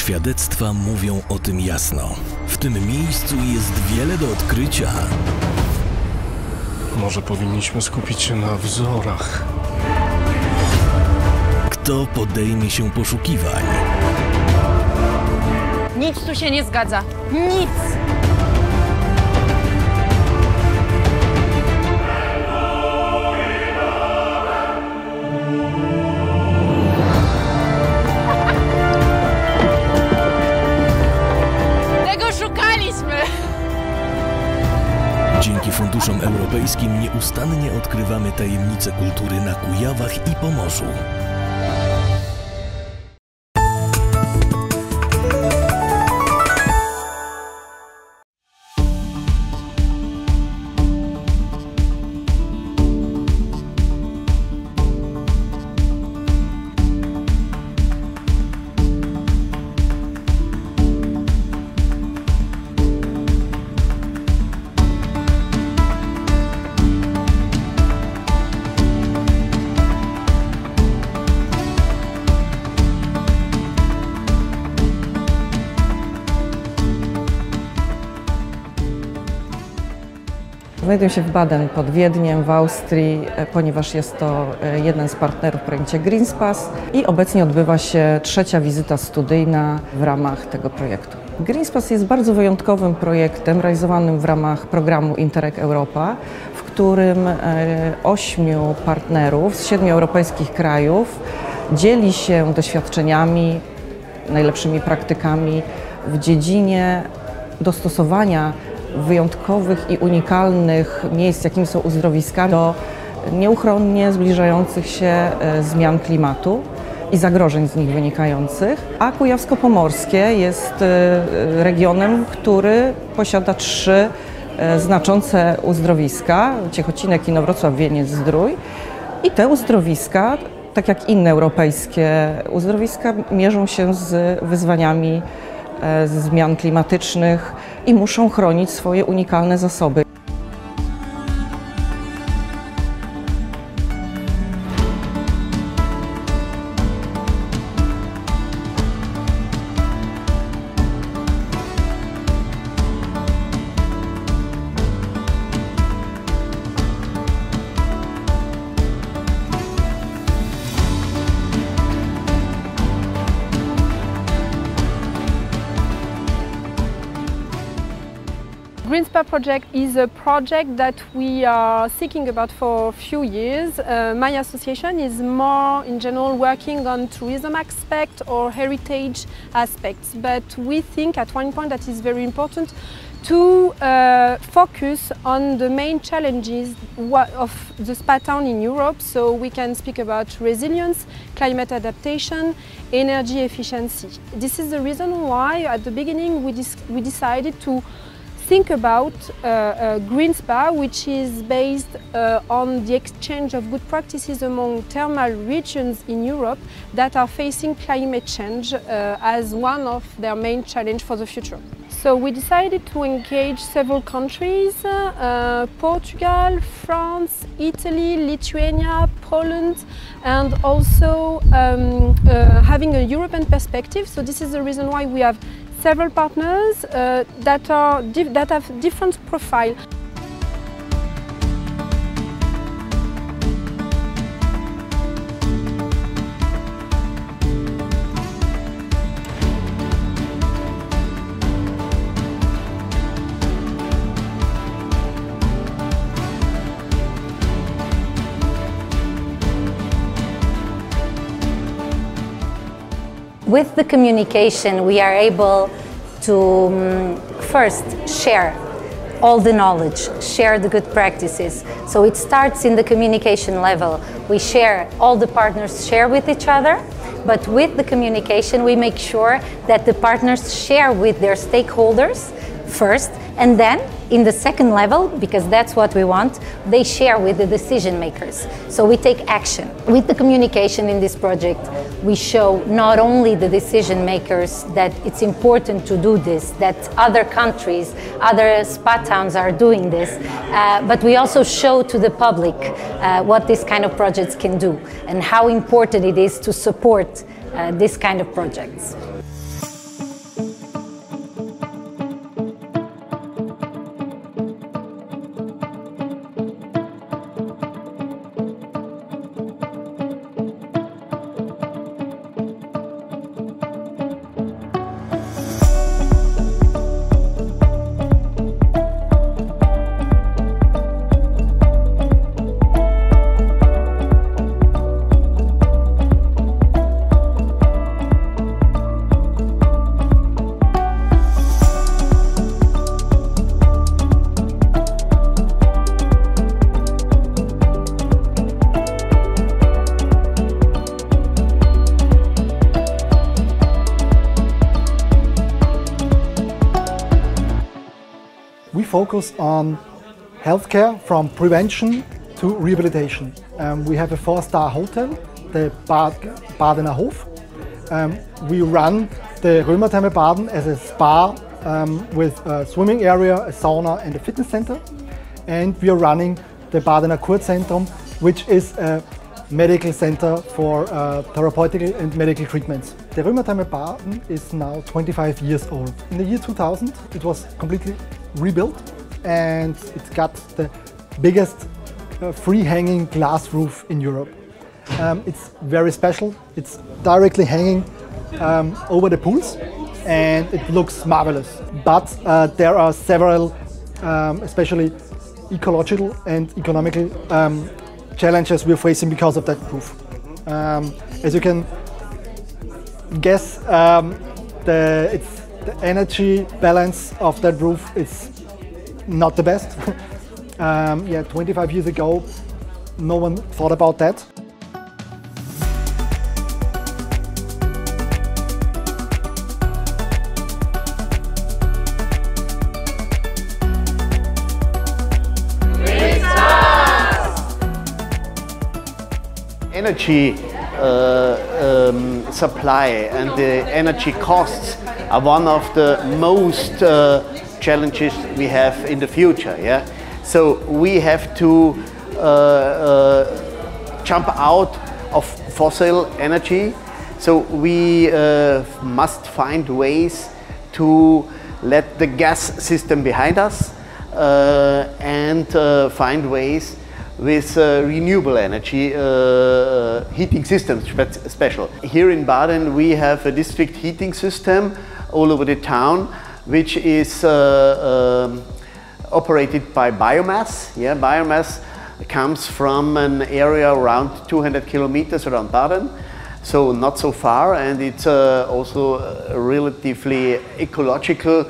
Świadectwa mówią o tym jasno. W tym miejscu jest wiele do odkrycia. Może powinniśmy skupić się na wzorach. Kto podejmie się poszukiwań? Nic tu się nie zgadza. Nic! Tego szukaliśmy! Dzięki funduszom europejskim nieustannie odkrywamy tajemnice kultury na Kujawach i Pomorzu. Znajduję się w Baden pod Wiedniem w Austrii, ponieważ jest to jeden z partnerów w projekcie GreenSPAS i obecnie odbywa się trzecia wizyta studyjna w ramach tego projektu. GreenSPAS jest bardzo wyjątkowym projektem realizowanym w ramach programu Interreg Europa, w którym 8 partnerów z 7 europejskich krajów dzieli się doświadczeniami, najlepszymi praktykami w dziedzinie dostosowania wyjątkowych i unikalnych miejsc, jakimi są uzdrowiska, do nieuchronnie zbliżających się zmian klimatu i zagrożeń z nich wynikających. A kujawsko-pomorskie jest regionem, który posiada 3 znaczące uzdrowiska: Ciechocinek, Inowrocław, Wieniec-Zdrój. I te uzdrowiska, tak jak inne europejskie uzdrowiska, mierzą się z wyzwaniami zmian klimatycznych i muszą chronić swoje unikalne zasoby. GreenSPAS project is a project that we are thinking about for a few years. My association is more in general working on tourism aspect or heritage aspects, but we think at one point that is very important to focus on the main challenges of the spa town in Europe, so we can speak about resilience, climate adaptation, energy efficiency. This is the reason why at the beginning we decided to think about GreenSPAS, which is based on the exchange of good practices among thermal regions in Europe that are facing climate change as one of their main challenge for the future. So we decided to engage several countries, Portugal, France, Italy, Lithuania, Poland, and also having a European perspective. So this is the reason why we have several partners that have different profile. With the communication, we are able to first share all the knowledge, share the good practices. So it starts in the communication level. We share, all the partners share with each other, but with the communication we make sure that the partners share with their stakeholders first, and then in the second level, because that's what we want, they share with the decision makers. So we take action. With the communication in this project, we show not only the decision makers that it's important to do this, that other countries, other spa towns are doing this, but we also show to the public what this kind of projects can do and how important it is to support this kind of projects. focus on healthcare from prevention to rehabilitation. We have a 4-star hotel, the Badener Hof. We run the Römertherme Baden as a spa with a swimming area, a sauna and a fitness center. And we are running the Badener Kurzentrum, which is a medical center for therapeutic and medical treatments. The Römertherme Baden is now 25 years old. In the year 2000, it was completely rebuilt and it got the biggest free-hanging glass roof in Europe. It's very special. It's directly hanging over the pools and it looks marvelous. But there are several, especially ecological and economical challenges we're facing because of that roof. As you can guess, the energy balance of that roof is not the best. 25 years ago, no one thought about that. Energy supply and the energy costs are one of the most challenges we have in the future. Yeah? So we have to jump out of fossil energy. So we must find ways to let the gas system behind us and find ways with renewable energy heating systems special. Here in Baden we have a district heating system all over the town which is operated by biomass. Yeah, biomass comes from an area around 200 kilometers around Baden, so not so far, and it's also a relatively ecological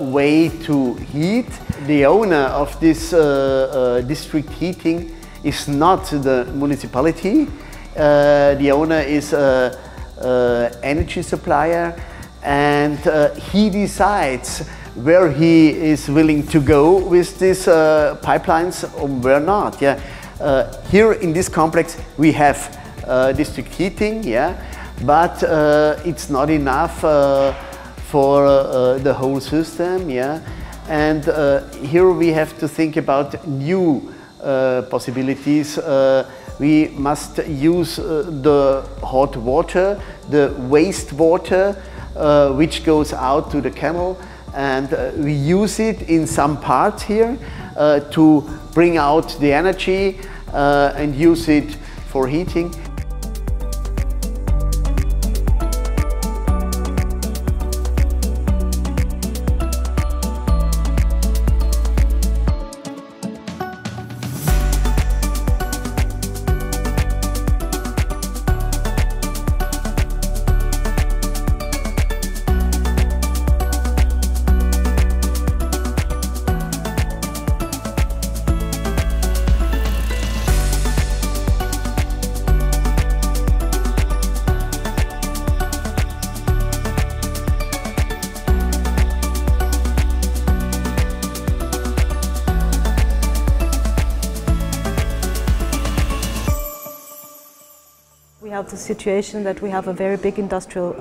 way to heat. The owner of this district heating is not the municipality. The owner is an energy supplier, and he decides where he is willing to go with these pipelines or where not. Yeah. Here in this complex we have district heating, yeah, but it's not enough for the whole system, yeah. And here we have to think about new possibilities. We must use the hot water, the wastewater, which goes out to the canal, and we use it in some parts here to bring out the energy and use it for heating. We have the situation that we have a very big industrial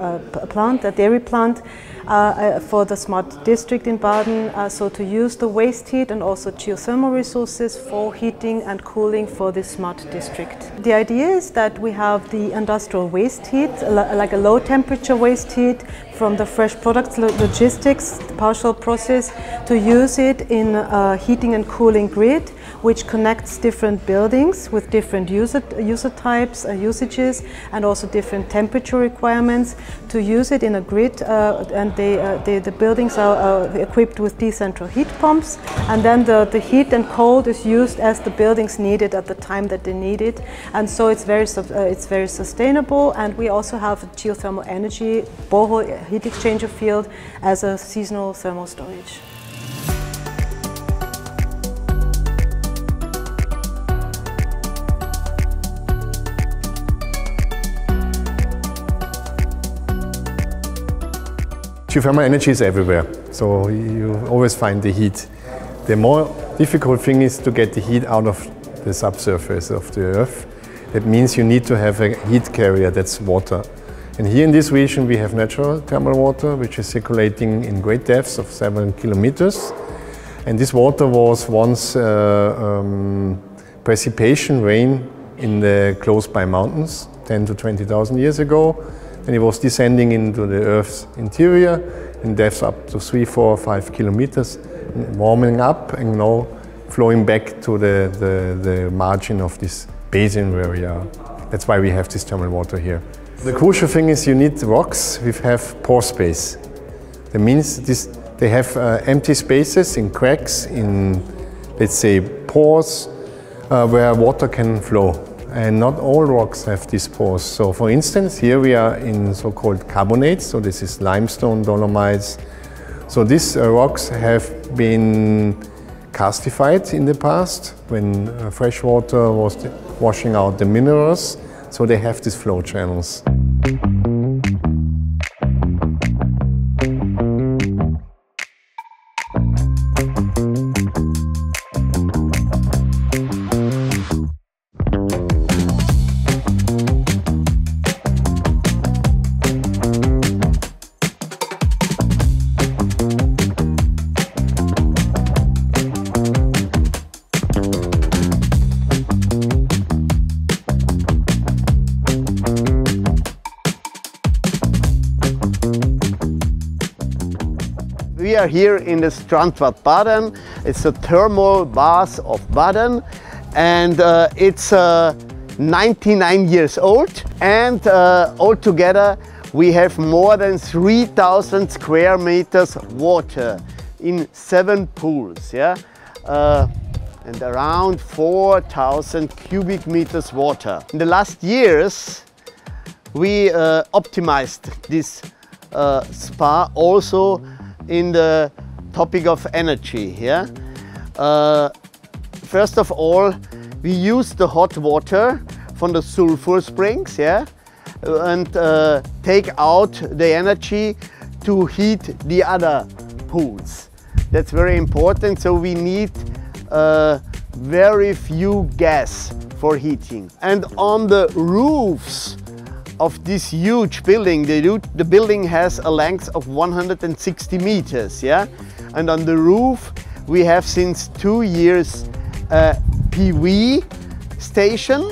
plant, a dairy plant for the smart district in Baden, so to use the waste heat and also geothermal resources for heating and cooling for this smart district. The idea is that we have the industrial waste heat, like a low temperature waste heat from the fresh products logistics, the partial process, to use it in a heating and cooling grid, which connects different buildings with different user types, usages, and also different temperature requirements, to use it in a grid, and the buildings are equipped with decentral heat pumps, and then the heat and cold is used as the buildings need it at the time that they need it, and so it's very sustainable. And we also have a geothermal energy borehole heat exchanger field as a seasonal thermal storage. Geothermal energy is everywhere, so you always find the heat The more difficult thing is to get the heat out of the subsurface of the Earth. That means you need to have a heat carrier, that's water. And here in this region we have natural thermal water, which is circulating in great depths of 7 kilometers. And this water was once precipitation rain in the close-by mountains 10 to 20,000 years ago. And it was descending into the Earth's interior in depths up to 3, 4, 5 kilometers, warming up and now flowing back to the margin of this basin where we are. That's why we have this thermal water here. The crucial thing is you need rocks which have pore space. That means they have empty spaces in cracks, in, let's say, pores where water can flow. And not all rocks have these pores. So for instance, here we are in so-called carbonates. So this is limestone, dolomites. So these rocks have been castified in the past when fresh water was washing out the minerals. So they have these flow channels. We are here in the Strandbad Baden. It's a thermal bath of Baden, and it's 99 years old. And altogether we have more than 3,000 square meters water in 7 pools, yeah? And around 4,000 cubic meters water. In the last years we optimized this spa also in the topic of energy. Yeah? First of all, we use the hot water from the sulfur springs, yeah? And take out the energy to heat the other pools. That's very important, so we need very few gas for heating. And on the roofs of this huge building, the building has a length of 160 meters, yeah? And on the roof we have since 2 years a PV station,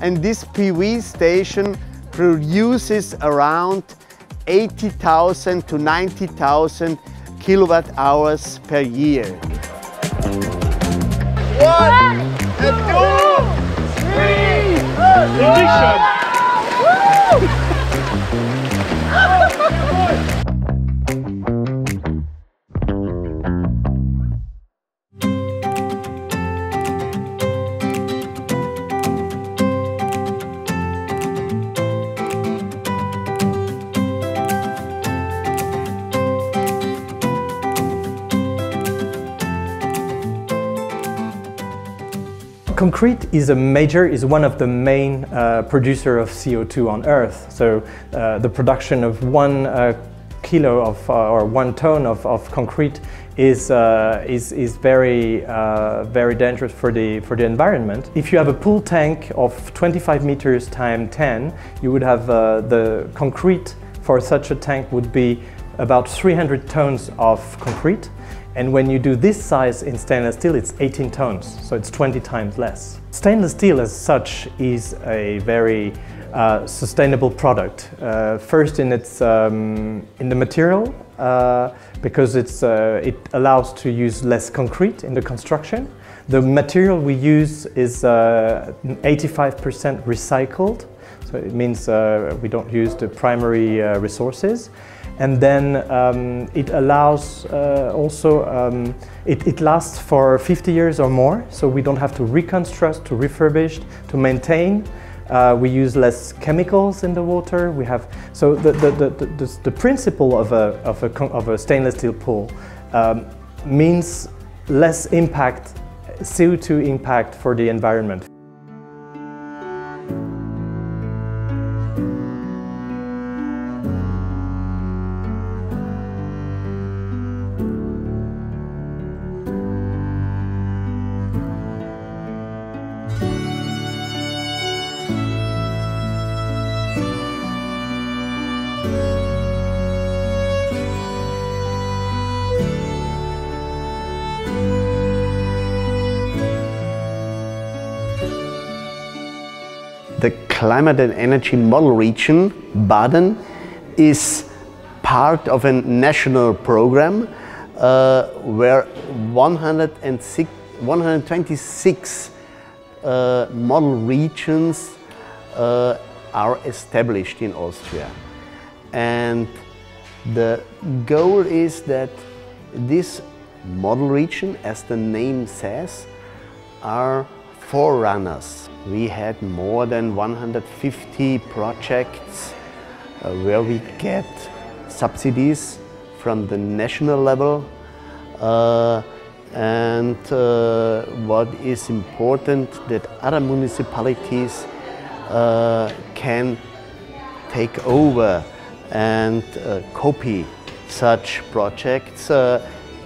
and this PV station produces around 80,000 to 90,000 kilowatt hours per year. 1 and 2, 3, ignition! Concrete is one of the main producer of CO2 on Earth. So the production of 1 kilo of or 1 ton of concrete is very dangerous for the environment. If you have a pool tank of 25 meters times 10, you would have the concrete for such a tank would be about 300 tons of concrete. And when you do this size in stainless steel, it's 18 tons, so it's 20 times less. Stainless steel as such is a very sustainable product. First in the material, because it allows to use less concrete in the construction. The material we use is 85% recycled, so it means we don't use the primary resources. And then it allows also, it lasts for 50 years or more, so we don't have to reconstruct, to refurbish, to maintain. We use less chemicals in the water. We have, so the principle of a stainless steel pool means less impact, CO2 impact for the environment. The climate and energy model region, Baden, is part of a national program where 126 model regions are established in Austria. And the goal is that this model region, as the name says, are forerunners. We had more than 150 projects where we get subsidies from the national level. And what is important, that other municipalities can take over and copy such projects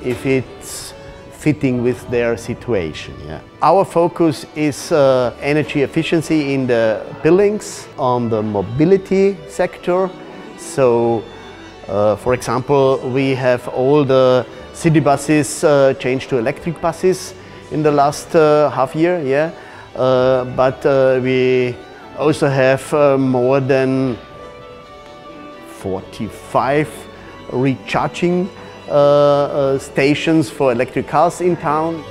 if it's fitting with their situation. Yeah. Our focus is energy efficiency in the buildings, on the mobility sector. So, for example, we have all the city buses changed to electric buses in the last half year. Yeah. But we also have more than 45 recharging stations for electric cars in town.